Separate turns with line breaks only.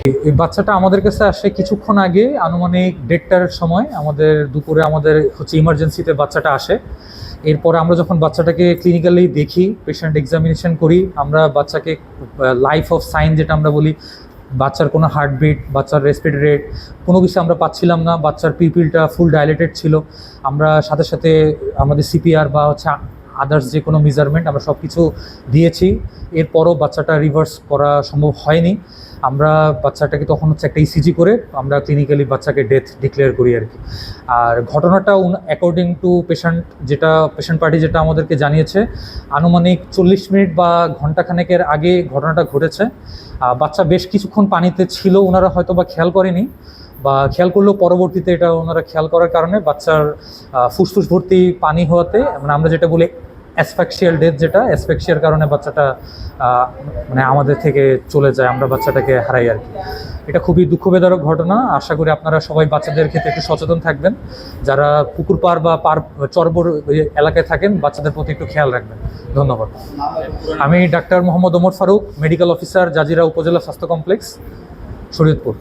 এই বাচ্চাটা আমাদের কাছে আসে কিছুক্ষণ আগে, আনুমানিক 1:30টার সময়। আমাদের দুপুরে আমাদের হচ্ছে ইমার্জেন্সিতে বাচ্চাটা আসে। এরপরে আমরা যখন বাচ্চাটাকে ক্লিনিক্যালি দেখি, পেশেন্ট এক্সামিনেশন করি, আমরা বাচ্চাকে লাইফ অফ সাইন যেটা আমরা বলি, বাচ্চার কোনো হার্টবিট, বাচ্চার রেসপিরেটরি রেট কোনো কিছু আমরা পাচ্ছিলাম না। বাচ্চার পিপিলটা ফুল ডাইলেটেড ছিল। আমরা সাথে সাথে আমাদের সিপিআর বা হচ্ছে আদার্স যে কোনো মেজারমেন্ট আমরা সব কিছু দিয়েছি। এরপরও বাচ্চাটা রিভার্স করা সম্ভব হয়নি। আমরা বাচ্চাটাকে তখন হচ্ছে একটা ইসিজি করে আমরা ক্লিনিক্যালি বাচ্চাকে ডেথ ডিক্লেয়ার করি আর কি। আর ঘটনাটা অ্যাকর্ডিং টু পেশেন্ট পার্টি যেটা আমাদেরকে জানিয়েছে, আনুমানিক 40 মিনিট বা ঘন্টাখানেকের আগে ঘটনাটা ঘটেছে। বাচ্চা বেশ কিছুক্ষণ পানিতে ছিল, ওনারা হয়তো বা খেয়াল করেনি, বা খেয়াল করলেও পরবর্তীতে এটা ওনারা খেয়াল করার কারণে বাচ্চার ফুসফুস ভর্তি পানি হওয়াতে, মানে আমরা যেটা বলি অ্যাসফ্যাক্সিয়াল ডেথ, যেটা অ্যাসফ্যাক্সিয়ার কারণে বাচ্চাটা মানে আমাদের থেকে চলে যায়, আমরা বাচ্চাটাকে হারাই আর কি। এটা খুবই দুঃখবেদক ঘটনা। আশা করি আপনারা সবাই বাচ্চাদের ক্ষেত্রে একটু সচেতন থাকবেন। যারা পুকুর পাড় বা চরবর এলাকায় থাকেন, বাচ্চাদের প্রতি একটু খেয়াল রাখবেন। ধন্যবাদ। আমি doctor Mohammad Omar Faruk, medical officer, Zajira upazila স্বাস্থ্য কমপ্লেক্স, শরীয়তপুর।